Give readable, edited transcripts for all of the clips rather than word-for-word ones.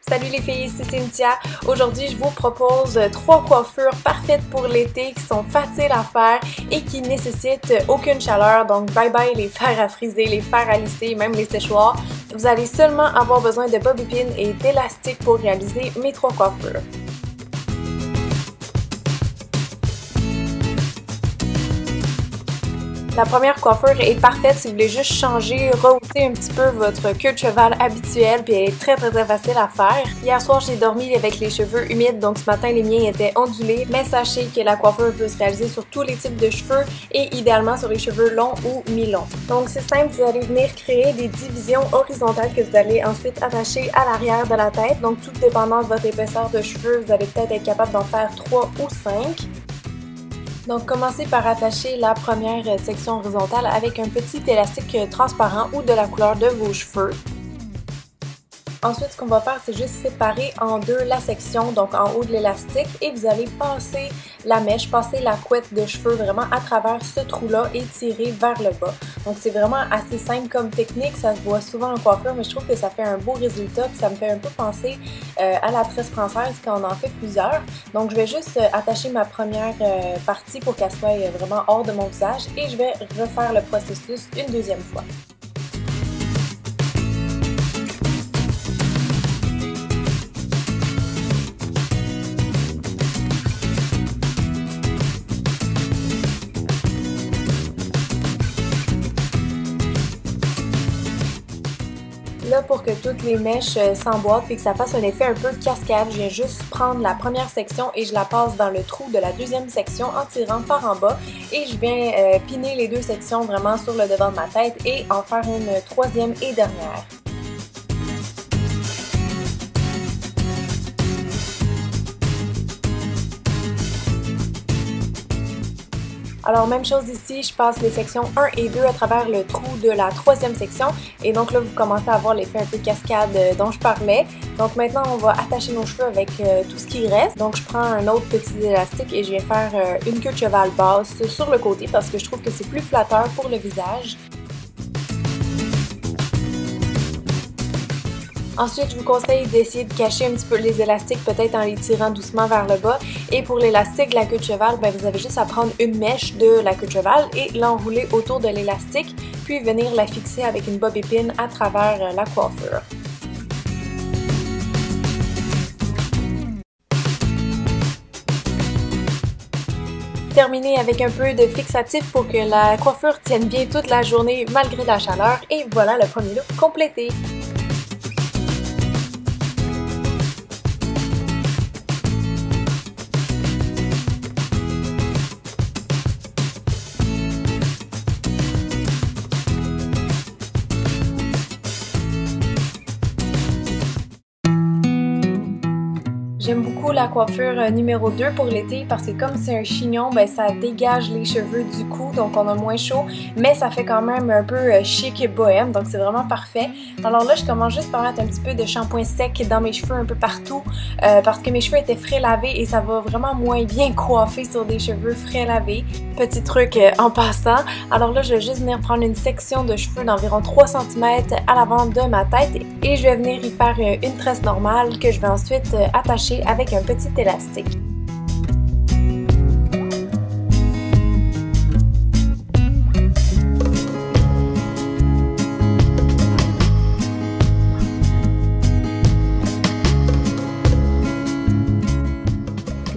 Salut les filles, c'est Cynthia. Aujourd'hui, je vous propose 3 coiffures parfaites pour l'été qui sont faciles à faire et qui nécessitent aucune chaleur. Donc bye bye les fers à friser, les fers à lisser, même les séchoirs. Vous allez seulement avoir besoin de bobby pins et d'élastiques pour réaliser mes 3 coiffures. La première coiffure est parfaite si vous voulez juste changer, rehausser un petit peu votre queue de cheval habituelle, puis elle est très facile à faire. Hier soir, j'ai dormi avec les cheveux humides, donc ce matin, les miens étaient ondulés, mais sachez que la coiffure peut se réaliser sur tous les types de cheveux et idéalement sur les cheveux longs ou mi-longs. Donc c'est simple, vous allez venir créer des divisions horizontales que vous allez ensuite attacher à l'arrière de la tête. Donc tout dépendant de votre épaisseur de cheveux, vous allez peut-être être capable d'en faire 3 ou 5. Donc, commencez par attacher la première section horizontale avec un petit élastique transparent ou de la couleur de vos cheveux. Ensuite, ce qu'on va faire, c'est juste séparer en deux la section, donc en haut de l'élastique, et vous allez passer la mèche, passer la couette de cheveux vraiment à travers ce trou-là et tirer vers le bas. Donc, c'est vraiment assez simple comme technique, ça se voit souvent en coiffure, mais je trouve que ça fait un beau résultat, puis ça me fait un peu penser à la tresse française quand on en fait plusieurs. Donc, je vais juste attacher ma première partie pour qu'elle soit vraiment hors de mon visage et je vais refaire le processus une deuxième fois. Là, pour que toutes les mèches s'emboîtent et que ça fasse un effet un peu cascade, je viens juste prendre la première section et je la passe dans le trou de la deuxième section en tirant par en bas et je viens piner les deux sections vraiment sur le devant de ma tête et en faire une troisième et dernière. Alors même chose ici, je passe les sections 1 et 2 à travers le trou de la troisième section et donc là vous commencez à avoir l'effet un peu cascade dont je parlais. Donc maintenant on va attacher nos cheveux avec tout ce qui reste. Donc je prends un autre petit élastique et je viens faire une queue de cheval basse sur le côté parce que je trouve que c'est plus flatteur pour le visage. Ensuite, je vous conseille d'essayer de cacher un petit peu les élastiques, peut-être en les tirant doucement vers le bas. Et pour l'élastique de la queue de cheval, vous avez juste à prendre une mèche de la queue de cheval et l'enrouler autour de l'élastique, puis venir la fixer avec une bobby pin à travers la coiffure. Terminer avec un peu de fixatif pour que la coiffure tienne bien toute la journée malgré la chaleur. Et voilà le premier look complété! J'aime beaucoup la coiffure numéro 2 pour l'été parce que comme c'est un chignon, ben ça dégage les cheveux du cou, donc on a moins chaud, mais ça fait quand même un peu chic et bohème, donc c'est vraiment parfait. Alors là, je commence juste par mettre un petit peu de shampoing sec dans mes cheveux un peu partout parce que mes cheveux étaient frais lavés et ça va vraiment moins bien coiffer sur des cheveux frais lavés. Petit truc en passant. Alors là, je vais juste venir prendre une section de cheveux d'environ 3 cm à l'avant de ma tête et je vais venir y faire une tresse normale que je vais ensuite attacher avec un petit élastique.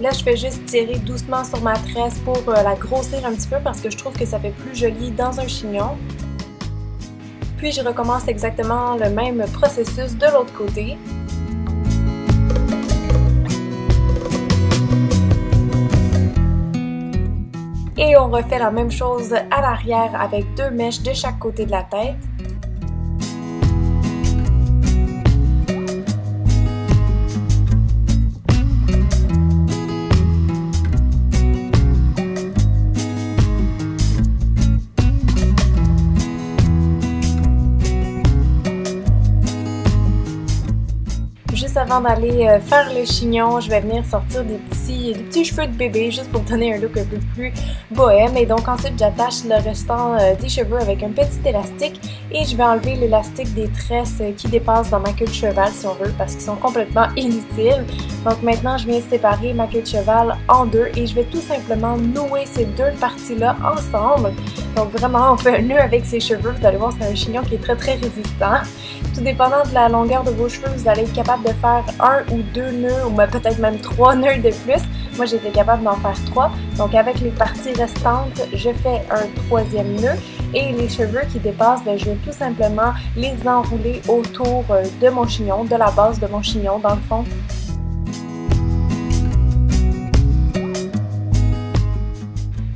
Là, je fais juste tirer doucement sur ma tresse pour la grossir un petit peu parce que je trouve que ça fait plus joli dans un chignon. Puis je recommence exactement le même processus de l'autre côté. Et on refait la même chose à l'arrière avec 2 mèches de chaque côté de la tête. avant d'aller faire le chignon, je vais venir sortir des petits cheveux de bébé juste pour donner un look un peu plus bohème. Et donc ensuite j'attache le restant des cheveux avec un petit élastique et je vais enlever l'élastique des tresses qui dépassent dans ma queue de cheval si on veut parce qu'ils sont complètement inutiles. Donc maintenant je viens séparer ma queue de cheval en deux et je vais tout simplement nouer ces deux parties-là ensemble. Donc vraiment on fait un nœud avec ses cheveux, vous allez voir c'est un chignon qui est très résistant. Tout dépendant de la longueur de vos cheveux, vous allez être capable de faire un ou deux nœuds ou peut-être même 3 nœuds de plus. Moi j'étais capable d'en faire 3. Donc avec les parties restantes, je fais un 3e nœud et les cheveux qui dépassent, je vais tout simplement les enrouler autour de mon chignon, de la base de mon chignon dans le fond.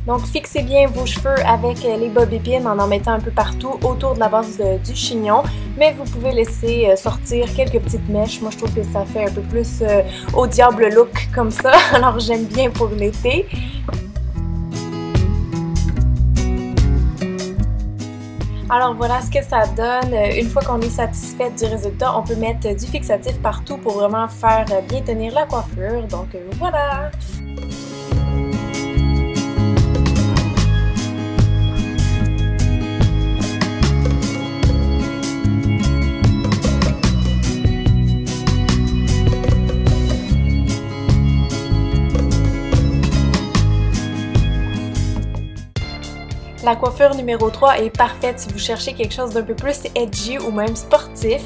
Donc fixez bien vos cheveux avec les bobépines en mettant un peu partout autour de la base du chignon, mais vous pouvez laisser sortir quelques petites mèches. Moi je trouve que ça fait un peu plus au diable look comme ça, alors j'aime bien pour l'été. Alors voilà ce que ça donne. Une fois qu'on est satisfait du résultat, on peut mettre du fixatif partout pour vraiment faire bien tenir la coiffure. Donc voilà! La coiffure numéro 3 est parfaite si vous cherchez quelque chose d'un peu plus edgy ou même sportif.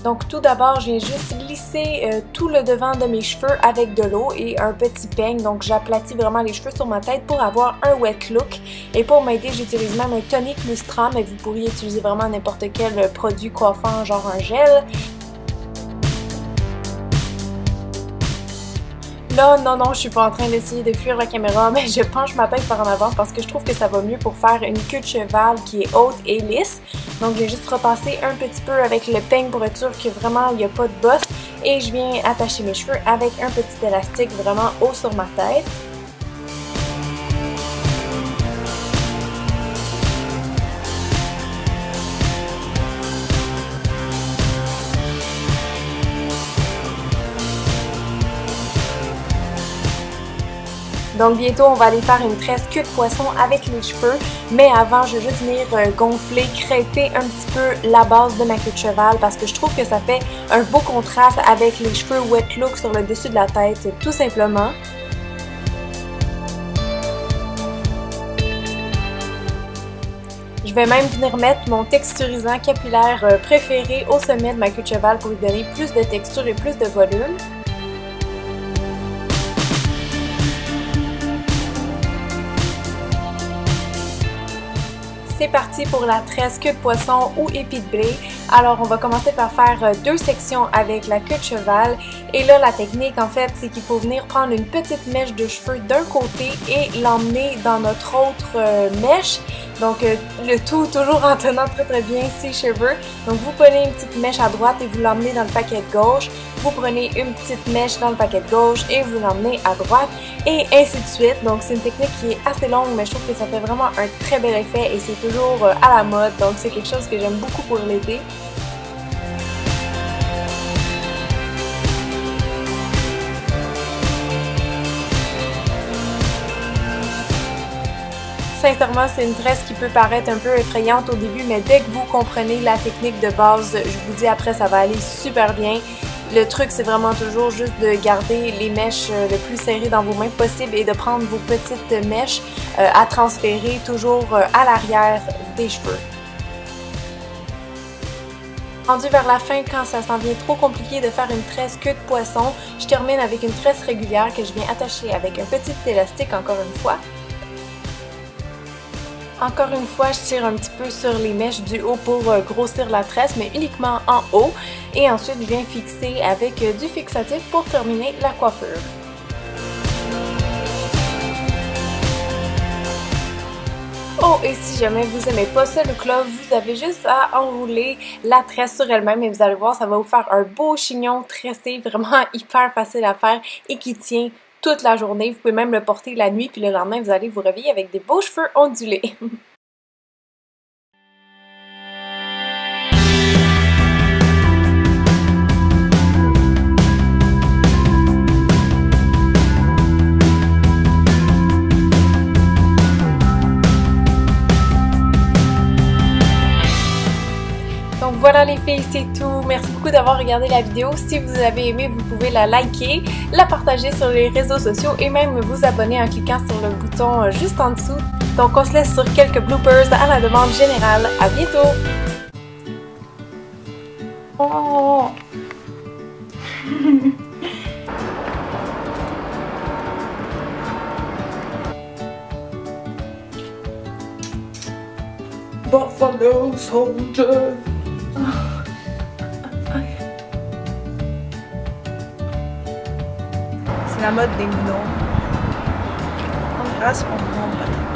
Donc tout d'abord, je viens juste glisser tout le devant de mes cheveux avec de l'eau et un petit peigne. Donc j'aplatis vraiment les cheveux sur ma tête pour avoir un wet look. Et pour m'aider, j'utilise même un tonique lustrant, mais vous pourriez utiliser vraiment n'importe quel produit coiffant, genre un gel. Là, non, je suis pas en train d'essayer de fuir la caméra, mais je penche ma tête par en avant parce que je trouve que ça va mieux pour faire une queue de cheval qui est haute et lisse. Donc, je vais juste repasser un petit peu avec le peigne pour être sûr que vraiment il n'y a pas de bosse. Et je viens attacher mes cheveux avec un petit élastique vraiment haut sur ma tête. Donc bientôt, on va aller faire une tresse queue de poisson avec les cheveux. Mais avant, je vais juste venir gonfler, crêper un petit peu la base de ma queue de cheval parce que je trouve que ça fait un beau contraste avec les cheveux wet look sur le dessus de la tête, tout simplement. Je vais même venir mettre mon texturisant capillaire préféré au sommet de ma queue de cheval pour lui donner plus de texture et plus de volume. C'est parti pour la tresse queue de poisson ou épi de blé. Alors on va commencer par faire deux sections avec la queue de cheval. Et là la technique en fait c'est qu'il faut venir prendre une petite mèche de cheveux d'un côté et l'emmener dans notre autre mèche. Donc le tout toujours en tenant très bien ses cheveux. Donc vous prenez une petite mèche à droite et vous l'emmenez dans le paquet de gauche. Vous prenez une petite mèche dans le paquet de gauche et vous l'emmenez à droite et ainsi de suite. Donc c'est une technique qui est assez longue mais je trouve que ça fait vraiment un très bel effet et c'est toujours à la mode. Donc c'est quelque chose que j'aime beaucoup pour l'été. Sincèrement, c'est une tresse qui peut paraître un peu effrayante au début, mais dès que vous comprenez la technique de base, je vous dis après, ça va aller super bien. Le truc, c'est vraiment toujours juste de garder les mèches le plus serrées dans vos mains possible et de prendre vos petites mèches à transférer toujours à l'arrière des cheveux. Rendu vers la fin, quand ça s'en vient trop compliqué de faire une tresse queue de poisson, je termine avec une tresse régulière que je viens attacher avec un petit élastique encore une fois. Encore une fois, je tire un petit peu sur les mèches du haut pour grossir la tresse, mais uniquement en haut. Et ensuite, je viens fixer avec du fixatif pour terminer la coiffure. Oh, et si jamais vous n'aimez pas ce look-là, vous avez juste à enrouler la tresse sur elle-même et vous allez voir, ça va vous faire un beau chignon tressé, vraiment hyper facile à faire et qui tient toute la journée. Vous pouvez même le porter la nuit, puis le lendemain, vous allez vous réveiller avec des beaux cheveux ondulés. Voilà les filles, c'est tout. Merci beaucoup d'avoir regardé la vidéo. Si vous avez aimé, vous pouvez la liker, la partager sur les réseaux sociaux et même vous abonner en cliquant sur le bouton juste en dessous. Donc on se laisse sur quelques bloopers à la demande générale. À bientôt! Oh! Buffalo Soldier. C'est la mode des gnomes. On grâce au gnome.